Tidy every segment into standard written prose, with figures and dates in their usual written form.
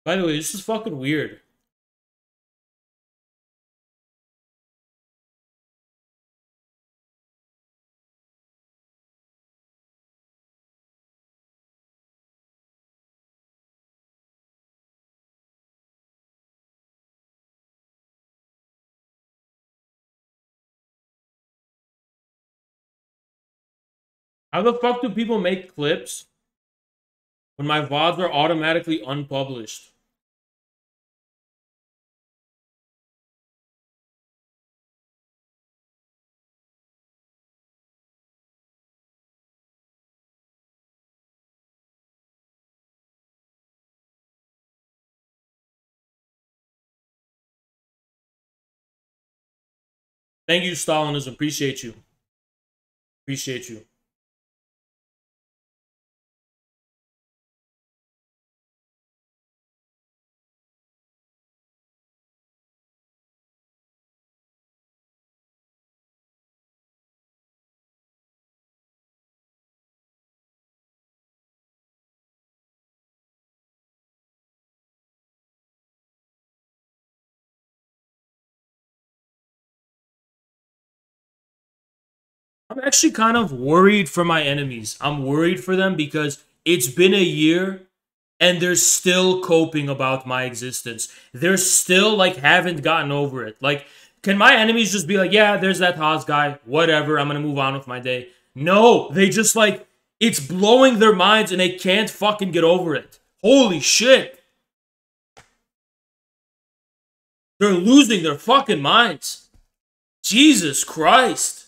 By the way, this is fucking weird. How the fuck do people make clips when my VODs are automatically unpublished? Thank you, Stalinism. Appreciate you. Appreciate you. I'm actually kind of worried for my enemies. I'm worried for them because it's been a year and they're still coping about my existence. They're still like haven't gotten over it. Like, can my enemies just be like, yeah, there's that Haas guy, whatever, I'm gonna move on with my day? No, they just like, it's blowing their minds and they can't fucking get over it. Holy shit. They're losing their fucking minds. Jesus Christ.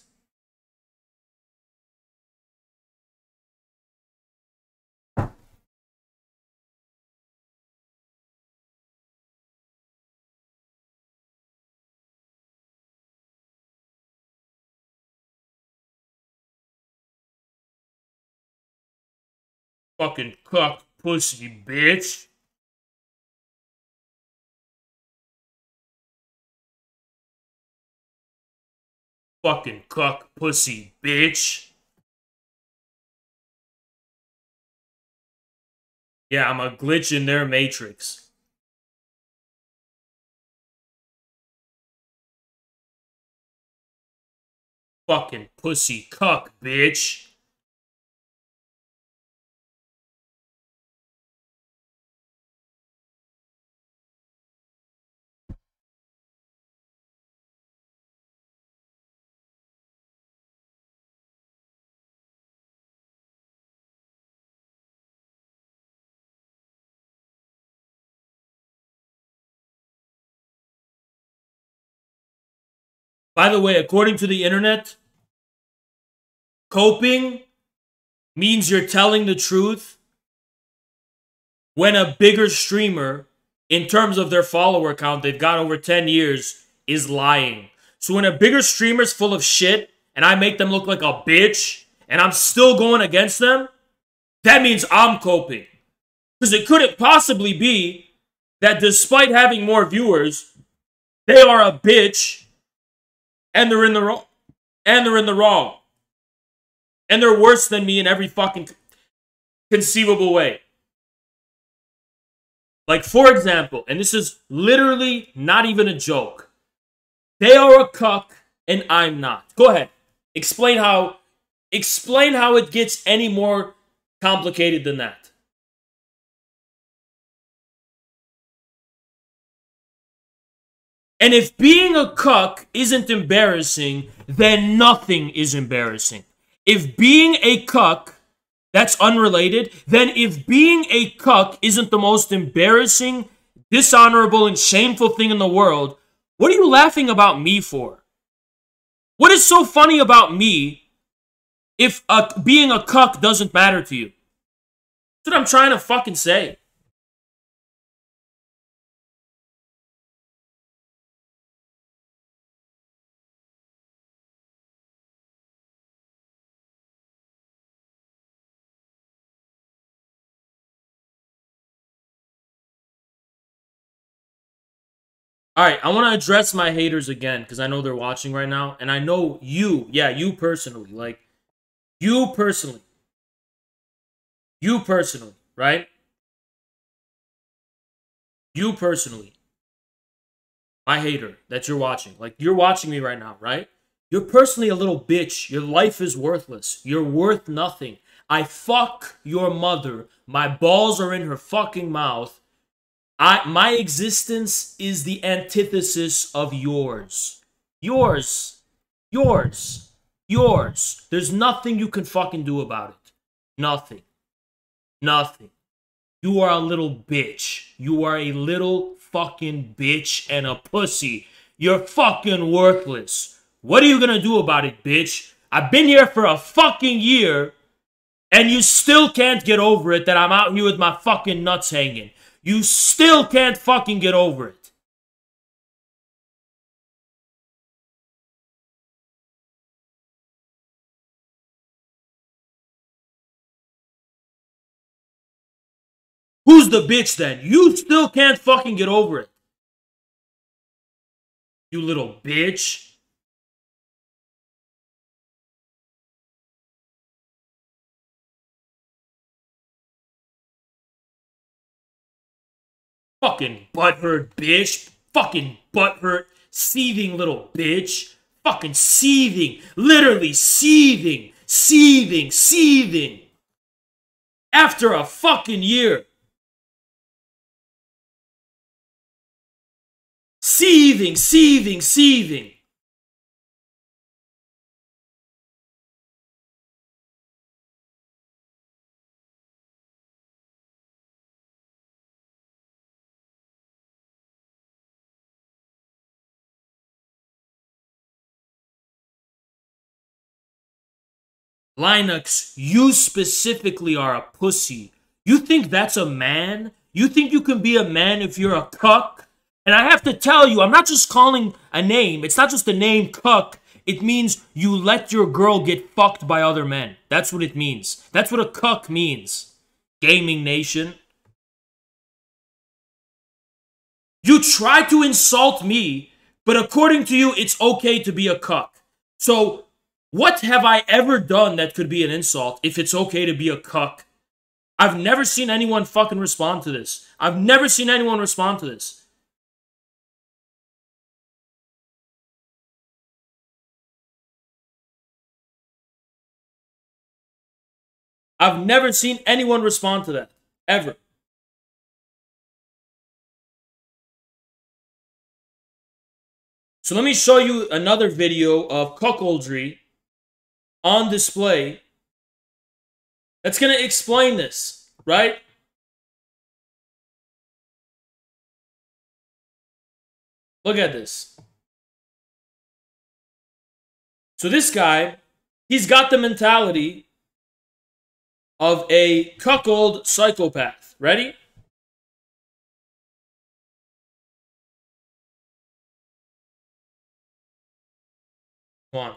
Fucking cuck pussy, bitch. Fucking cuck pussy, bitch. Yeah, I'm a glitch in their matrix. Fucking pussy cuck, bitch. By the way, according to the internet, coping means you're telling the truth when a bigger streamer, in terms of their follower count, they've got over 10 years, is lying. So when a bigger streamer's full of shit and I make them look like a bitch and I'm still going against them, that means I'm coping. Because it couldn't possibly be that despite having more viewers, they are a bitch and they're in the wrong. And they're in the wrong. And they're worse than me in every fucking conceivable way. Like, for example, and this is literally not even a joke. They are a cuck and I'm not. Go ahead. Explain how it gets any more complicated than that. And if being a cuck isn't embarrassing, then nothing is embarrassing. If being a cuck, that's unrelated, then if being a cuck isn't the most embarrassing, dishonorable, and shameful thing in the world, what are you laughing about me for? What is so funny about me if being a cuck doesn't matter to you? That's what I'm trying to fucking say. Alright, I want to address my haters again, because I know they're watching right now, and I know you, yeah, you personally, like, you personally, right? You personally, my hater that you're watching, like you're watching me right now, right? You're personally a little bitch. Your life is worthless. You're worth nothing. I fuck your mother. My balls are in her fucking mouth. My existence is the antithesis of yours. Yours. Yours. Yours. There's nothing you can fucking do about it. Nothing. Nothing. You are a little bitch. You are a little fucking bitch and a pussy. You're fucking worthless. What are you gonna do about it, bitch? I've been here for a fucking year, and you still can't get over it that I'm out here with my fucking nuts hanging. You still can't fucking get over it. Who's the bitch then? You still can't fucking get over it. You little bitch. Fucking butthurt bitch. Fucking butthurt, seething little bitch. Fucking seething. Literally seething. Seething. Seething. After a fucking year. Seething. Seething. Seething. Linux, you specifically are a pussy. You think that's a man? You think you can be a man if you're a cuck? And I have to tell you, I'm not just calling a name. It's not just the name cuck. It means you let your girl get fucked by other men. That's what it means. That's what a cuck means. Gaming nation. You try to insult me, but according to you, it's okay to be a cuck. So, what have I ever done that could be an insult if it's okay to be a cuck? I've never seen anyone fucking respond to this. I've never seen anyone respond to this. I've never seen anyone respond to that. Ever. So let me show you another video of cuckoldry on display that's going to explain this, right? Look at this. So this guy, he's got the mentality of a cuckold psychopath. Ready? Come on.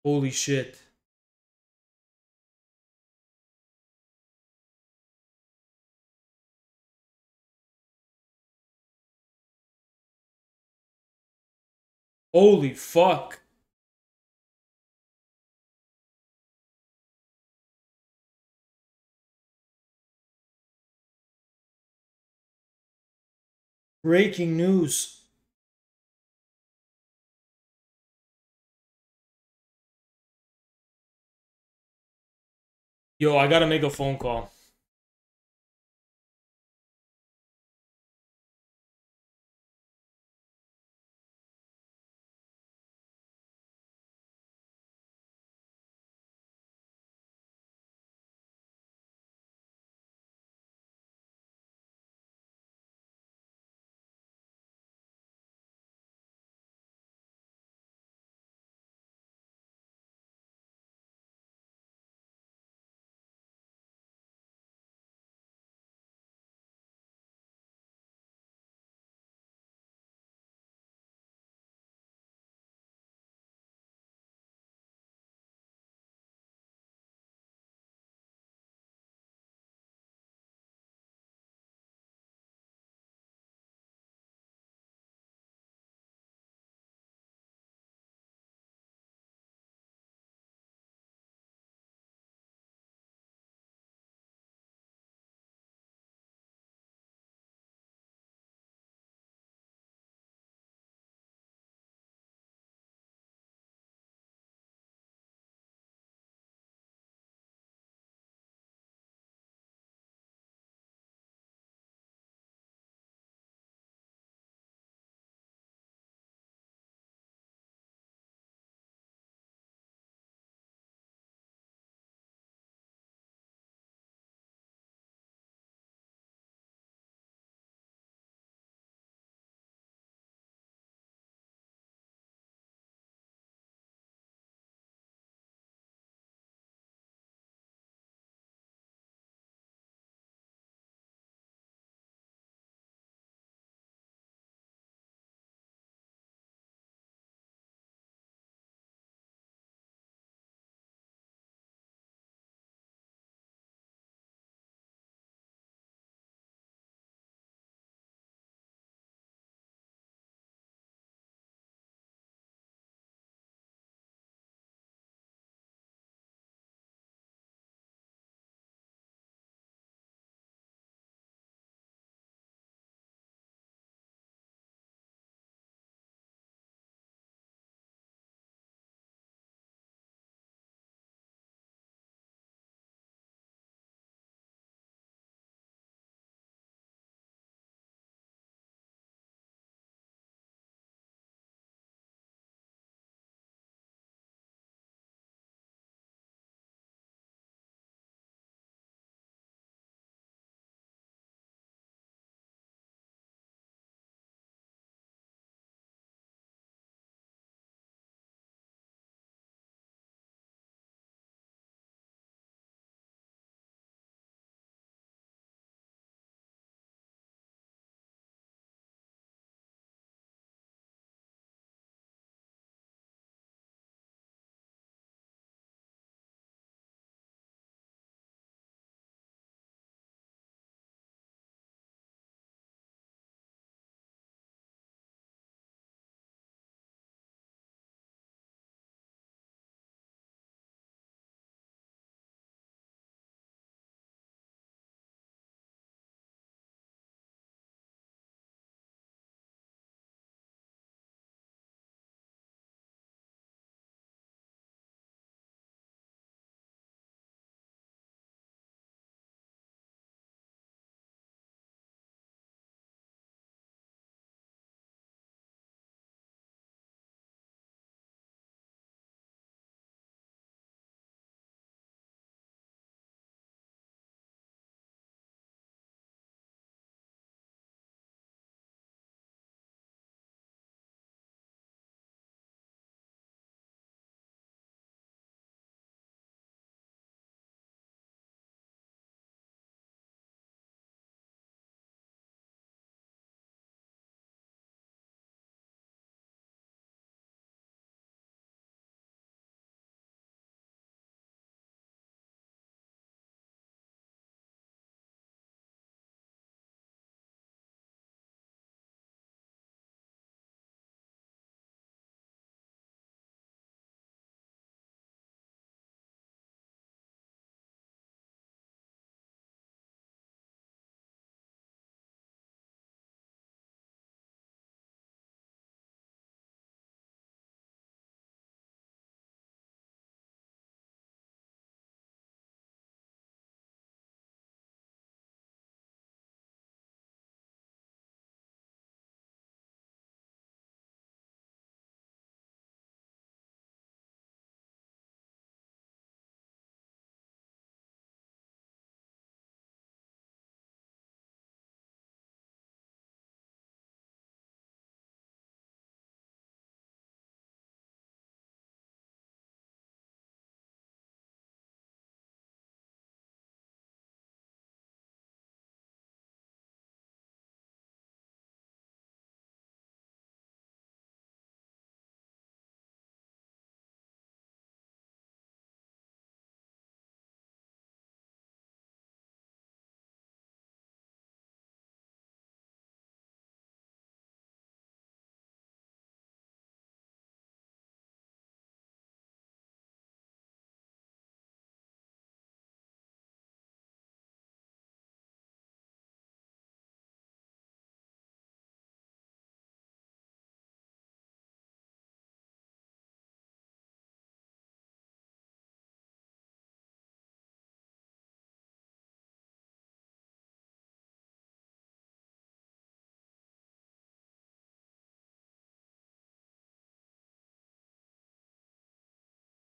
Holy shit. Holy fuck. Breaking news. Yo, I gotta make a phone call.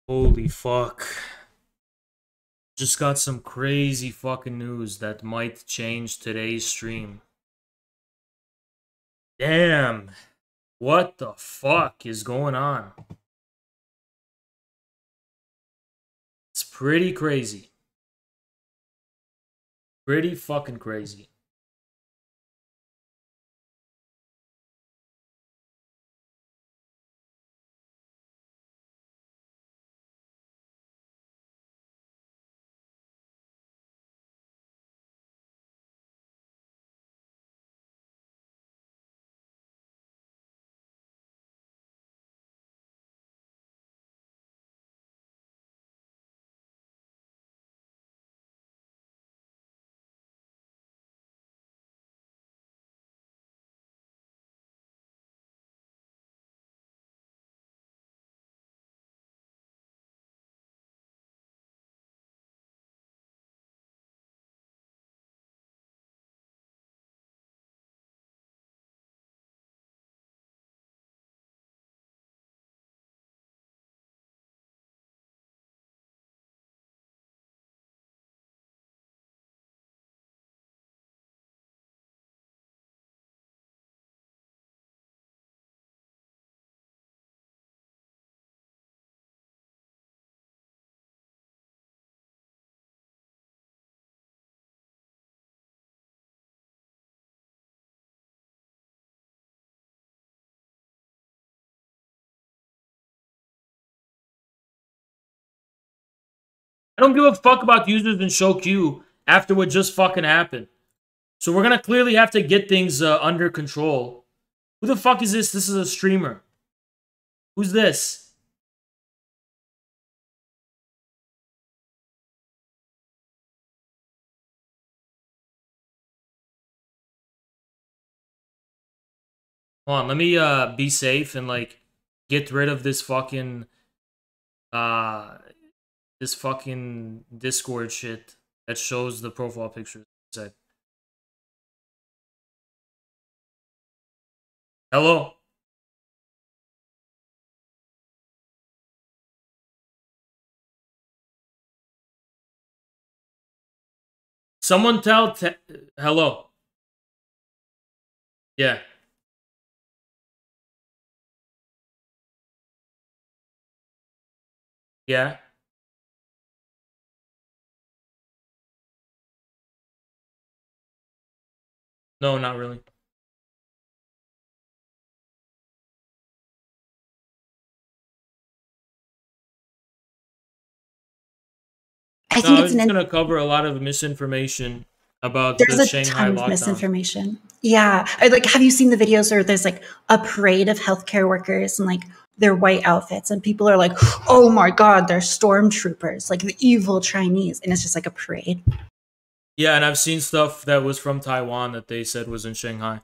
Holy fuck. Just got some crazy fucking news that might change today's stream. Damn. What the fuck is going on? It's pretty crazy. Pretty fucking crazy. I don't give a fuck about users in show Q after what just fucking happened. So we're gonna clearly have to get things under control. Who the fuck is this? This is a streamer. Who's this? Hold on, let me be safe and like get rid of this fucking Discord shit that shows the profile pictures. Hello? Someone tell hello. Yeah. Yeah. No, not really. I No, think I it's was just gonna cover a lot of misinformation about there's the a Shanghai ton of lockdown. misinformation. Yeah, like, have you seen the videos where there's like a parade of healthcare workers and like their white outfits, and people are like, "Oh my god, they're stormtroopers, like the evil Chinese," and it's just like a parade. Yeah, and I've seen stuff that was from Taiwan that they said was in Shanghai.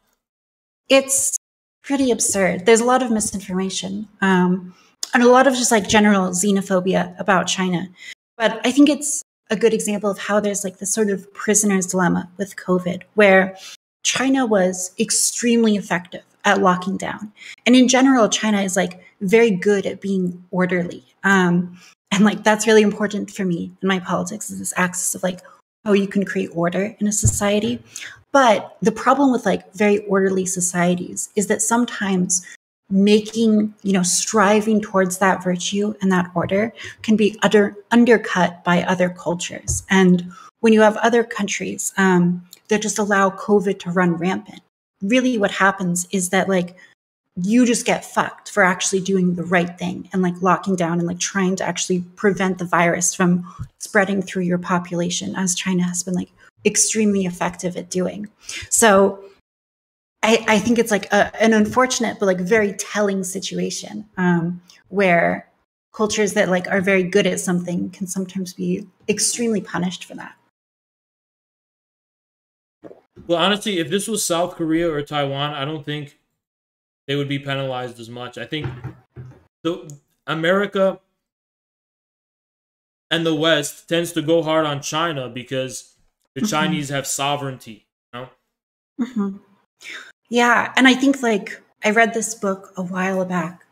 It's pretty absurd. There's a lot of misinformation, and a lot of just like general xenophobia about China. But I think it's a good example of how there's like this sort of prisoner's dilemma with COVID, where China was extremely effective at locking down. And in general, China is like very good at being orderly. And like that's really important for me in my politics, is this axis of like how you can create order in a society. But the problem with like very orderly societies is that sometimes making, striving towards that virtue and that order can be undercut by other cultures. And when you have other countries that just allow COVID to run rampant, really what happens is that like you just get fucked for actually doing the right thing and like locking down and like trying to actually prevent the virus from spreading through your population, as China has been like extremely effective at doing. So I think it's like an unfortunate but like very telling situation where cultures that like are very good at something can sometimes be extremely punished for that. Well, honestly, if this was South Korea or Taiwan, I don't think they would be penalized as much. I think the America and the West tends to go hard on China because the Chinese have sovereignty. Mm-hmm. Yeah, and I think like I read this book a while back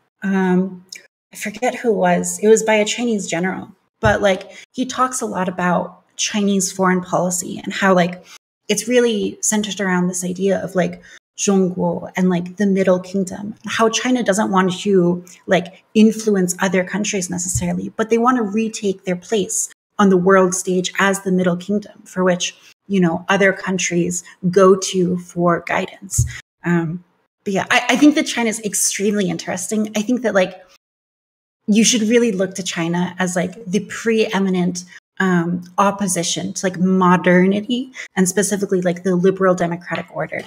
I forget who it was. It was by a Chinese general, but like he talks a lot about Chinese foreign policy and how like it's really centered around this idea of like Zhongguo and like the Middle Kingdom, how China doesn't want to like influence other countries necessarily, but they want to retake their place on the world stage as the Middle Kingdom, for which, you know, other countries go to for guidance. But yeah, I think that China is extremely interesting. I think that like you should really look to China as like the preeminent opposition to like modernity and specifically like the liberal democratic order.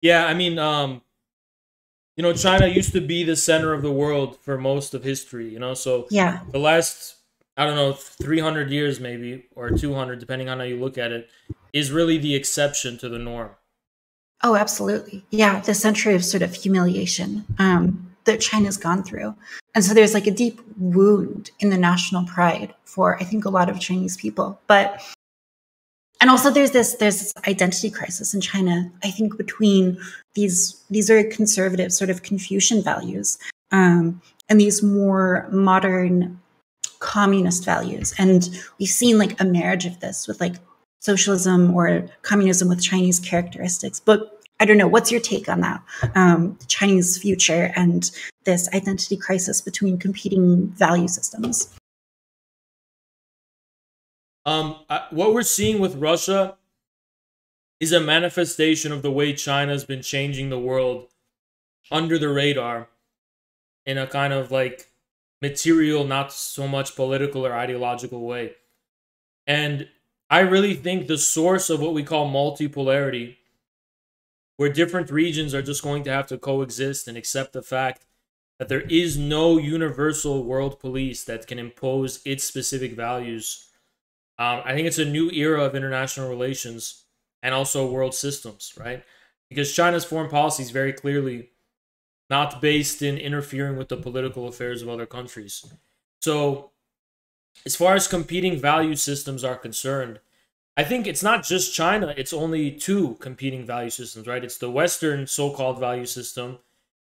Yeah, I mean, you know, China used to be the center of the world for most of history, you know, so Yeah. the last, I don't know, 300 years maybe, or 200, depending on how you look at it, is really the exception to the norm. Oh, absolutely. Yeah, the century of sort of humiliation that China's gone through. And so there's like a deep wound in the national pride for, I think, a lot of Chinese people. But, and also there's this identity crisis in China, I think, between these very conservative sort of Confucian values and these more modern communist values. And we've seen like a marriage of this with like socialism or communism with Chinese characteristics. But I don't know, what's your take on that? The Chinese future and this identity crisis between competing value systems. What we're seeing with Russia is a manifestation of the way China's been changing the world under the radar in a kind of like material, not so much political or ideological way. And I really think the source of what we call multipolarity, where different regions are just going to have to coexist and accept the fact that there is no universal world police that can impose its specific values. I think it's a new era of international relations and also world systems, right? Because China's foreign policy is very clearly not based in interfering with the political affairs of other countries. So, as far as competing value systems are concerned, I think it's not just China, it's only two competing value systems, right? It's the Western so-called value system,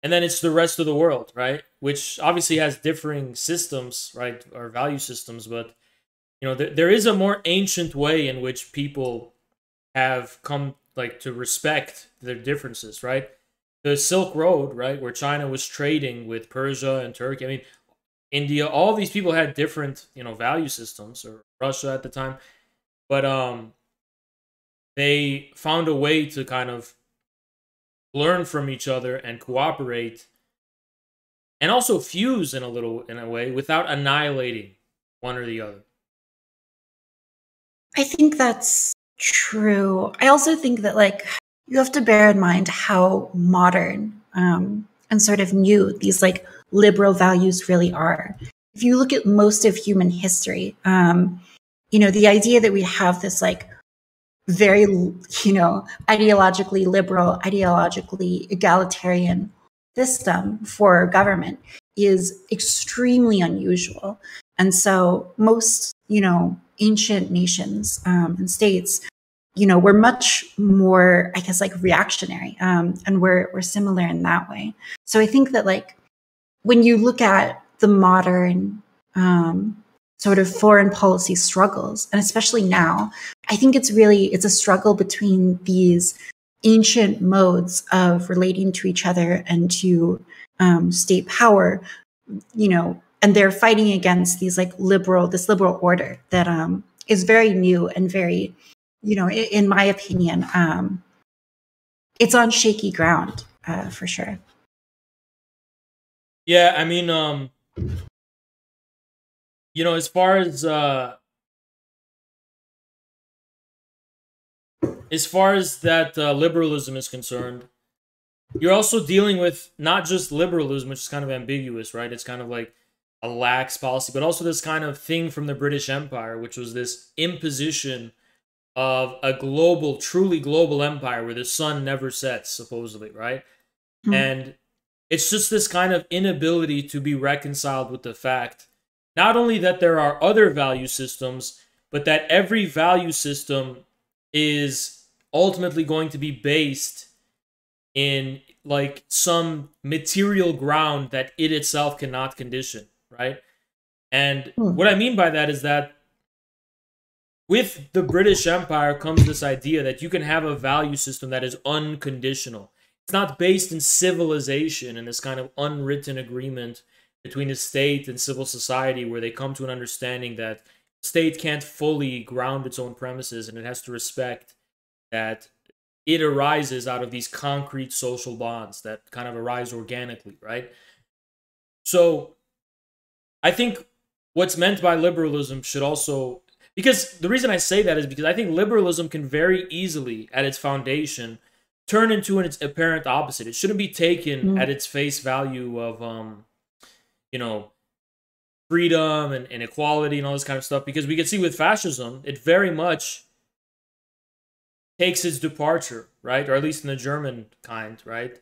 and then it's the rest of the world, right? Which obviously has differing systems, right? Or value systems, but you know, there is a more ancient way in which people have come like to respect their differences, right? The Silk Road, right, where China was trading with Persia and Turkey. I mean, India, all these people had different, you know, value systems, or Russia at the time, but they found a way to kind of learn from each other and cooperate, and also fuse in a way without annihilating one or the other. I think that's true. I also think that like you have to bear in mind how modern and sort of new these like liberal values really are. If you look at most of human history, you know, the idea that we have this like very, you know, ideologically liberal, ideologically egalitarian system for government is extremely unusual. And so most, you know, ancient nations and states, you know, we're much more, I guess, like reactionary, and we're similar in that way. So I think that like when you look at the modern sort of foreign policy struggles, and especially now, I think it's a struggle between these ancient modes of relating to each other and to state power, you know, and they're fighting against these like this liberal order that is very new and very, you know, in my opinion, it's on shaky ground for sure. Yeah, I mean, you know, as far as that liberalism is concerned, you're also dealing with not just liberalism, which is kind of ambiguous, right? It's kind of like a lax policy, but also this kind of thing from the British Empire, which was this imposition of a global, truly global empire where the sun never sets, supposedly, right? Mm-hmm. And it's just this kind of inability to be reconciled with the fact, not only that there are other value systems, but that every value system is ultimately going to be based in like some material ground that it itself cannot condition, right? And what I mean by that is that with the British Empire comes this idea that you can have a value system that is unconditional. It's not based in civilization and this kind of unwritten agreement between the state and civil society where they come to an understanding that the state can't fully ground its own premises and it has to respect that it arises out of these concrete social bonds that kind of arise organically, right? So I think what's meant by liberalism should also, because the reason I say that is because I think liberalism can very easily, at its foundation, turn into its apparent opposite. It shouldn't be taken at its face value of, you know, freedom and equality and all this kind of stuff. Because we can see with fascism, it very much takes its departure, right? Or at least in the German kind, right?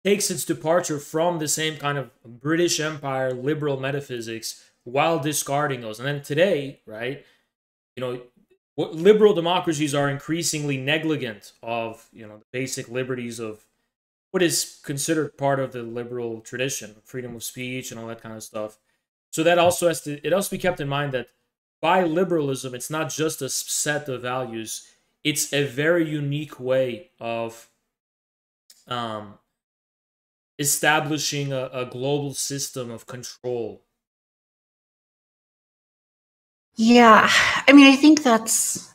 Takes its departure from the same kind of British Empire liberal metaphysics while discarding those. And then today, right, you know, what liberal democracies are increasingly negligent of, you know, the basic liberties of what is considered part of the liberal tradition, freedom of speech and all that kind of stuff. So that also has to, it also be kept in mind that by liberalism, it's not just a set of values, it's a very unique way of establishing a global system of control. Yeah, I mean, I think that's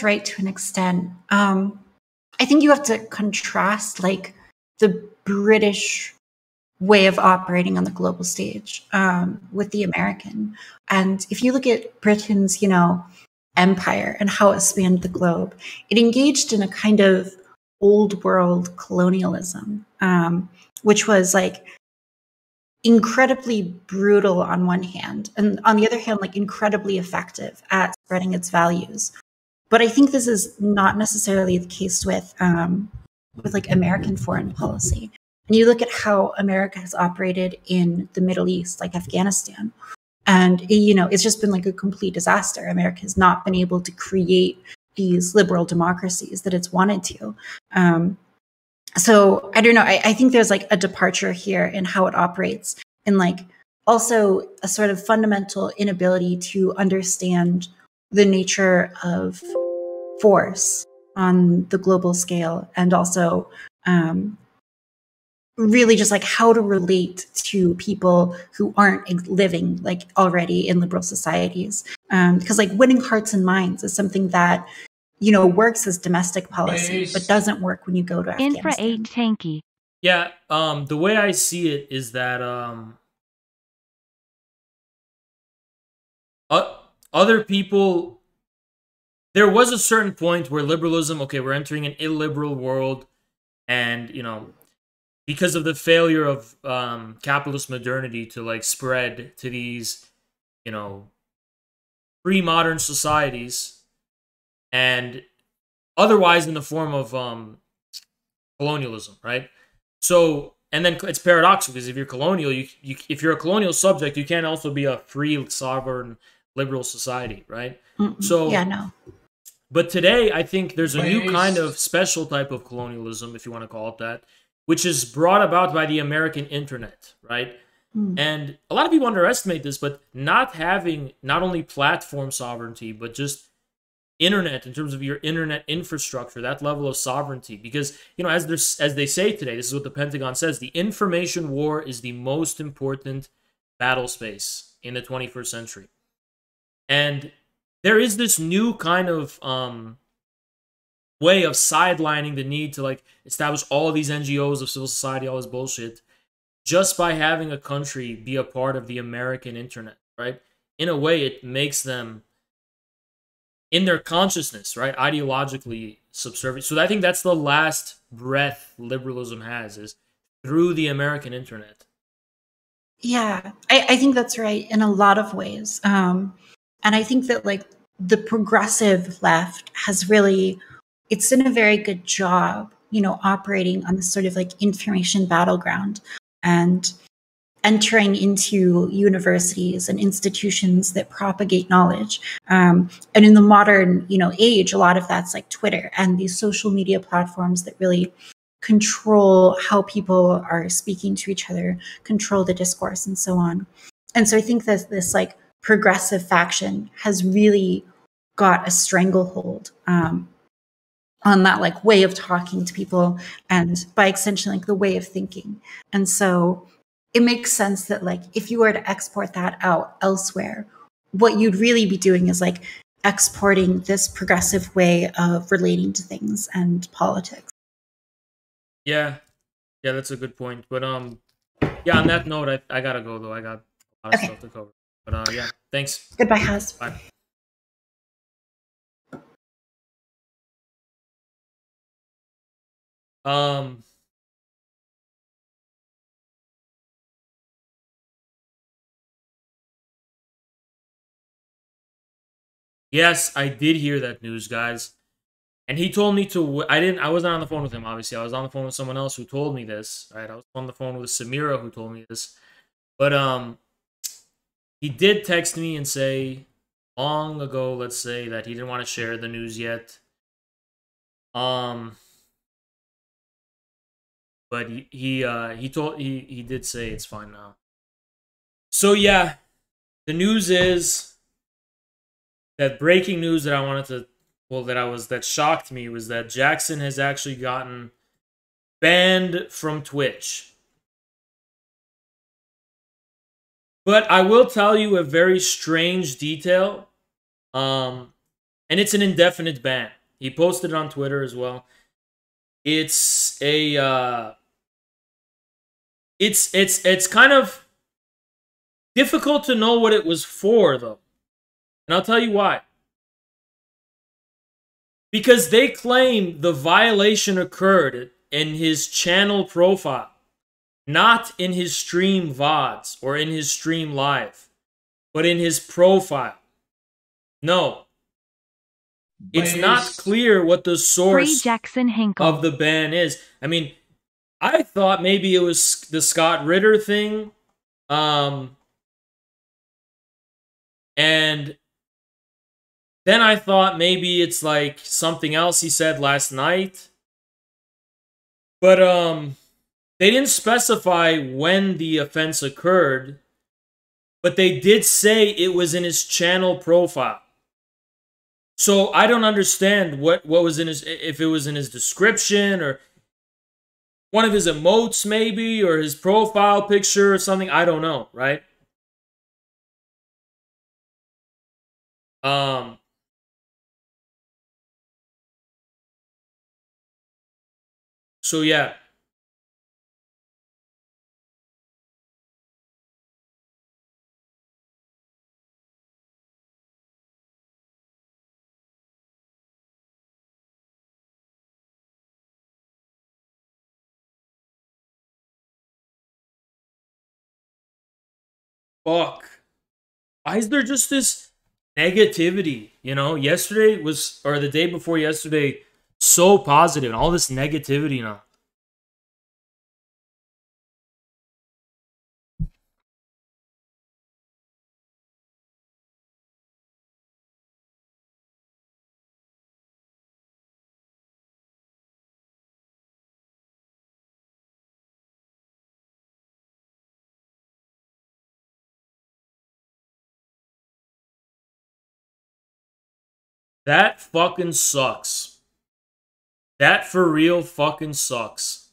right to an extent. I think you have to contrast like the British way of operating on the global stage with the American. And if you look at Britain's, you know, empire and how it spanned the globe, it engaged in a kind of old world colonialism, which was like incredibly brutal on one hand, and on the other hand, like incredibly effective at spreading its values. But I think this is not necessarily the case with like American foreign policy. And you look at how America has operated in the Middle East, like Afghanistan, and you know, it's just been like a complete disaster. America has not been able to create these liberal democracies that it's wanted to. So I don't know. I think there's like a departure here in how it operates, and like also a sort of fundamental inability to understand the nature of force on the global scale, and also really just like how to relate to people who aren't living like already in liberal societies. Because like winning hearts and minds is something that, you know, works as domestic policy, but doesn't work when you go to Afghanistan. Yeah, the way I see it is that other people, there was a certain point where liberalism, okay, we're entering an illiberal world, and you know, because of the failure of capitalist modernity to like spread to these, you know, pre-modern societies, and otherwise in the form of colonialism, right? So, and then it's paradoxical because if you're colonial, if you're a colonial subject, you can't also be a free, sovereign, liberal society, right? So, yeah, no. But today, I think there's a new kind of special type of colonialism, if you want to call it that, which is brought about by the American internet, right? And a lot of people underestimate this, but not having not only platform sovereignty, but just internet in terms of your internet infrastructure, that level of sovereignty. Because, you know, as they say today, this is what the Pentagon says, the information war is the most important battle space in the 21st century. And there is this new kind of way of sidelining the need to like establish all of these NGOs of civil society, all this bullshit, just by having a country be a part of the American internet, right? In a way, it makes them, in their consciousness, right, ideologically subservient. So I think that's the last breath liberalism has, is through the American internet. Yeah, I think that's right in a lot of ways. And I think that like the progressive left has really, it's done a very good job, you know, operating on this sort of like information battleground and entering into universities and institutions that propagate knowledge. And in the modern, you know, age, a lot of that's like Twitter and these social media platforms that really control how people are speaking to each other, control the discourse, and so on. And so I think that this like progressive faction has really got a stranglehold on that like way of talking to people, and by extension, like the way of thinking. And so it makes sense that like if you were to export that out elsewhere, what you'd really be doing is like exporting this progressive way of relating to things and politics. Yeah, that's a good point. But yeah, on that note, I gotta go though. I got a lot of stuff to cover. But yeah, thanks. Goodbye, Haz. Bye. Yes, I did hear that news, guys. And he told me to. I wasn't on the phone with him. Obviously, I was on the phone with someone else who told me this. Right, I was on the phone with Samira who told me this. But he did text me and say long ago, let's say, that he didn't want to share the news yet. But he did say it's fine now. So yeah, the news is that breaking news that I wanted to, that shocked me was that Jackson has actually gotten banned from Twitch. But I will tell you a very strange detail. And it's an indefinite ban. He posted it on Twitter as well. It's a it's kind of difficult to know what it was for though. And I'll tell you why. Because they claim the violation occurred in his channel profile, not in his stream VODs or in his stream live, but in his profile. No. It's not clear what the source of the ban is. I mean, I thought maybe it was the Scott Ritter thing. And then I thought maybe it's like something else he said last night. But they didn't specify when the offense occurred, but they did say it was in his channel profile. So I don't understand what was in his, if it was in his description or one of his emotes maybe, or his profile picture or something. I don't know, right? So yeah. Fuck. Why is there just this negativity? You know, yesterday was, or the day before yesterday, so positive, and all this negativity now. That fucking sucks. That for real fucking sucks.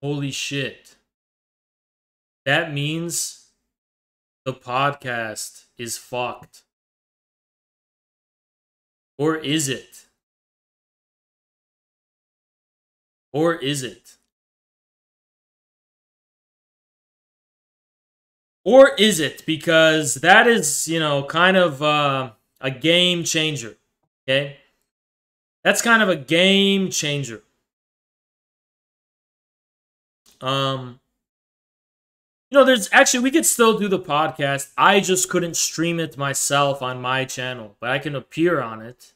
Holy shit. That means the podcast is fucked. Or is it? Or is it? Or is it? Because that is, you know, kind of a game changer. Okay? That's kind of a game changer. You know, there's actually, we could still do the podcast. I just couldn't stream it myself on my channel, but I can appear on it.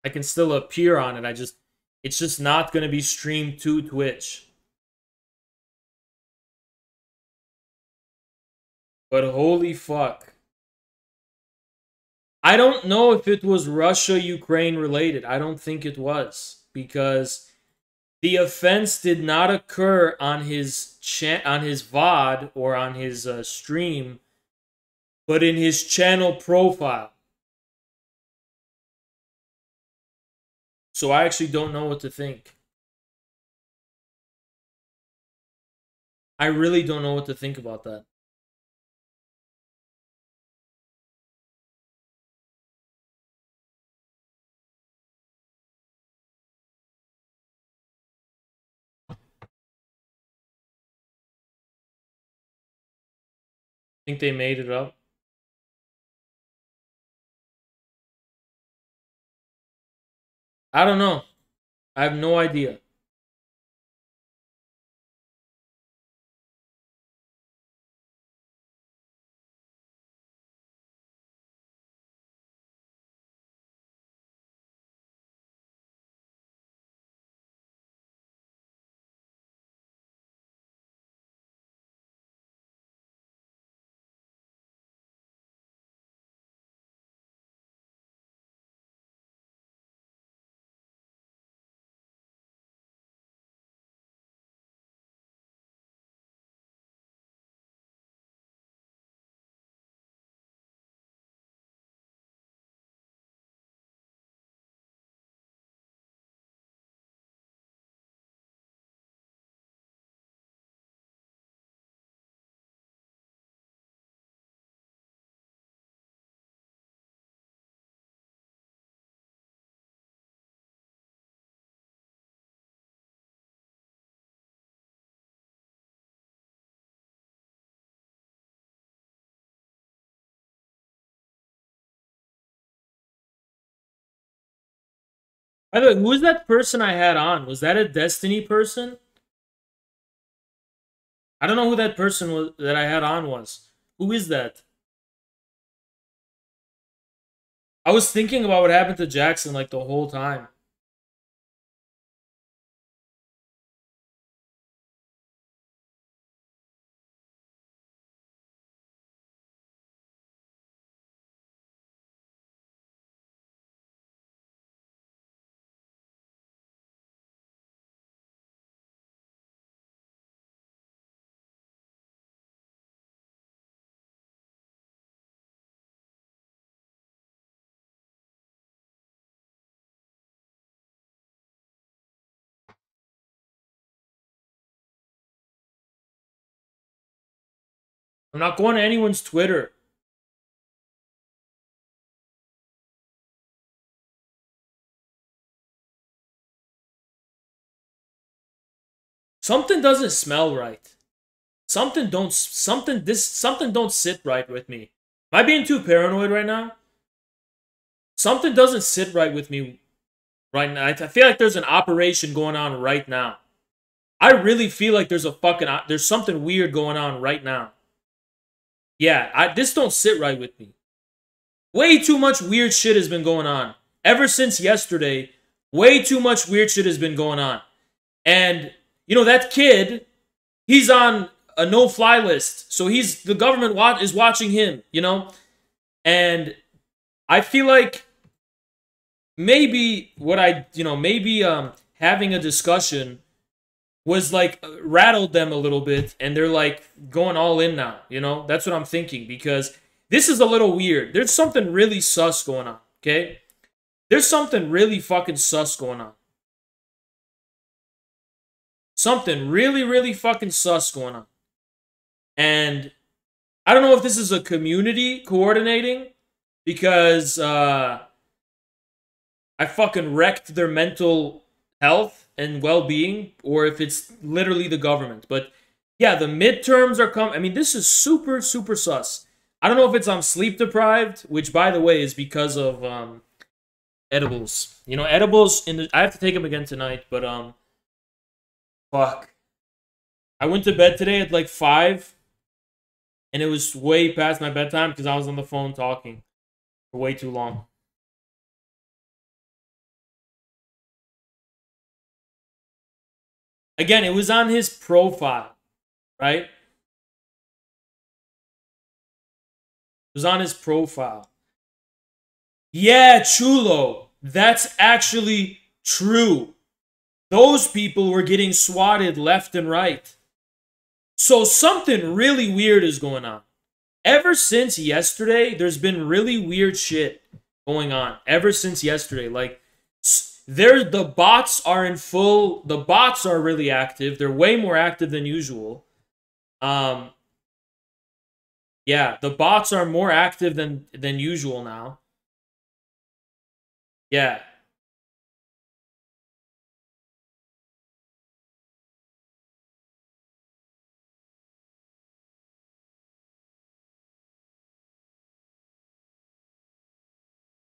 I can still appear on it. It's just not going to be streamed to Twitch. But holy fuck. I don't know if it was Russia-Ukraine related. I don't think it was. Because the offense did not occur on his VOD or on his stream, but in his channel profile. So I actually don't know what to think. I really don't know what to think about that. Think they made it up? I don't know. I have no idea. By the way, who was that person I had on? Was that a Destiny person? I don't know who that person was that I had on was. Who is that? I was thinking about what happened to Jackson like the whole time. I'm not going to anyone's Twitter. Something doesn't smell right. Something don't sit right with me. Am I being too paranoid right now? Something doesn't sit right with me right now. I feel like there's an operation going on right now. I really feel like there's something weird going on right now. Yeah, this don't sit right with me. Way too much weird shit has been going on. Ever since yesterday, way too much weird shit has been going on. And, you know, that kid, he's on a no-fly list. So the government is watching him, you know? And I feel like maybe having a discussion was like rattled them a little bit, and they're like going all in now, you know? That's what I'm thinking, because this is a little weird. There's something really sus going on, okay? There's something really fucking sus going on. Something really, really fucking sus going on. And I don't know if this is a community coordinating, because I fucking wrecked their mental health and well-being, or if it's literally the government. But yeah, the midterms are coming. I mean, this is super, super sus. I don't know if it's I'm sleep deprived, which, by the way, is because of edibles. You know, edibles, I have to take them again tonight, but fuck. I went to bed today at like 5, and it was way past my bedtime because I was on the phone talking for way too long. Again, it was on his profile, right? It was on his profile. Yeah, Chulo, that's actually true. Those people were getting swatted left and right. So something really weird is going on. Ever since yesterday, there's been really weird shit going on. Ever since yesterday, like the bots are in full. The bots are really active. They're way more active than usual. Yeah, the bots are more active than usual now. Yeah.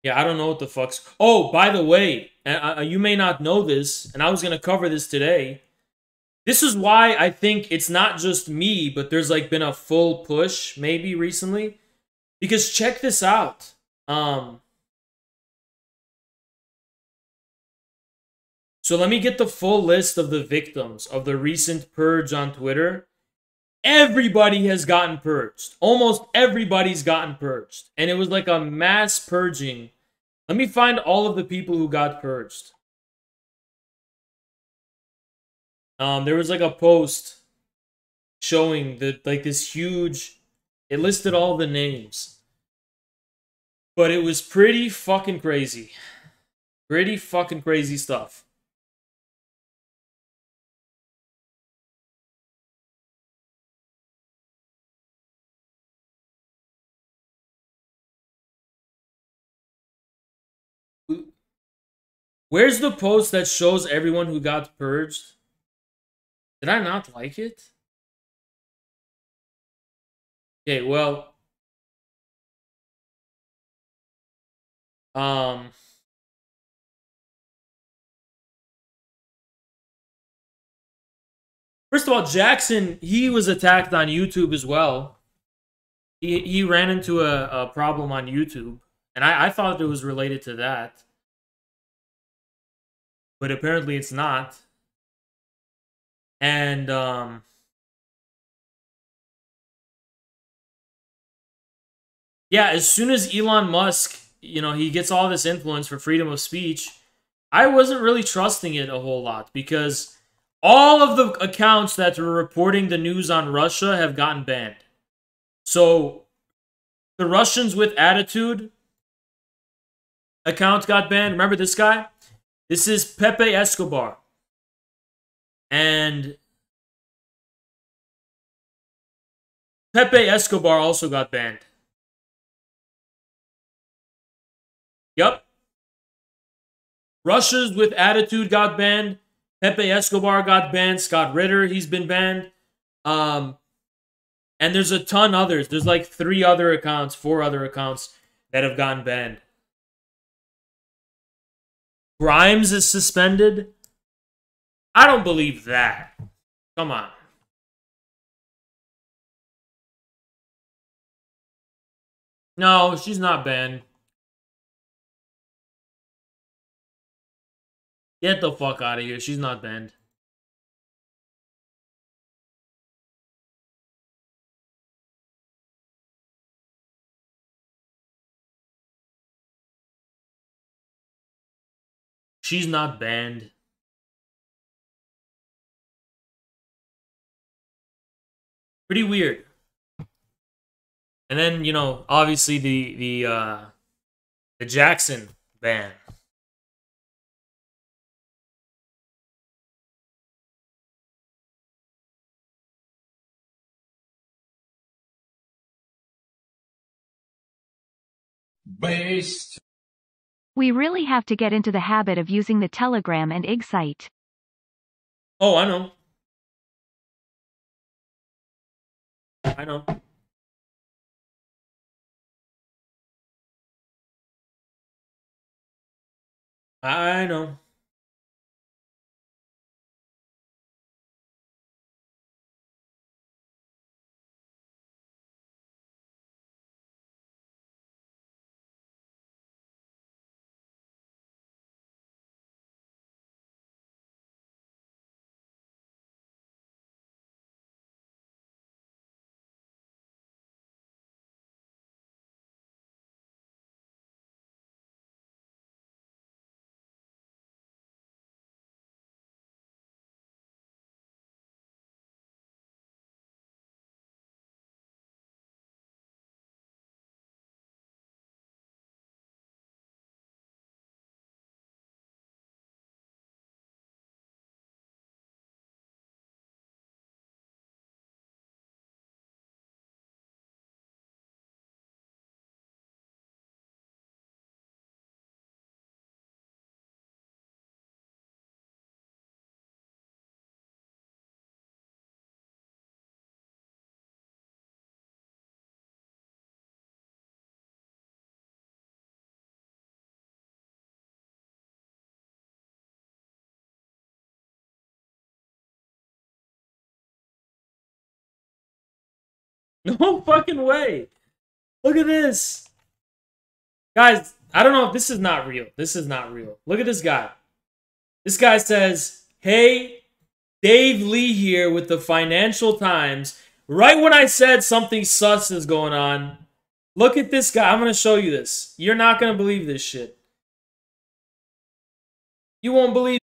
Yeah, I don't know what the fuck's. Oh, by the way, you may not know this, and I was gonna cover this today. This is why I think it's not just me, but there's like been a full push maybe recently. Because check this out. So let me get the full list of the victims of the recent purge on Twitter. Everybody has gotten purged. Almost everybody's gotten purged. And it was like a mass purging. Let me find all of the people who got purged. There was like a post showing that like this huge. It listed all the names. But it was pretty fucking crazy. Pretty fucking crazy stuff. Where's the post that shows everyone who got purged? Did I not like it? Okay, well. First of all, Jackson, he was attacked on YouTube as well. He ran into a problem on YouTube. And I thought it was related to that. But apparently it's not. And yeah, as soon as Elon Musk, he gets all this influence for freedom of speech, I wasn't really trusting it a whole lot because all of the accounts that were reporting the news on Russia have gotten banned. So the Russians with attitude account got banned. Remember this guy? This is Pepe Escobar. And Pepe Escobar also got banned. Yep. Russia's with attitude got banned. Pepe Escobar got banned. Scott Ritter, he's been banned. And there's a ton others. There's like 4 other accounts that have gotten banned. Grimes is suspended. I don't believe that. Come on. No, she's not banned. Get the fuck out of here. She's not banned. She's not banned. Pretty weird. And then, obviously the Jackson ban. Based. We really have to get into the habit of using the Telegram and IG site. Oh, I know. I know. I know. No fucking way. Look at this. Guys, I don't know if this is not real. This is not real. Look at this guy. This guy says, hey, Dave Lee here with the Financial Times. Right when I said something sus is going on, look at this guy. I'm going to show you this. You're not going to believe this shit. You won't believe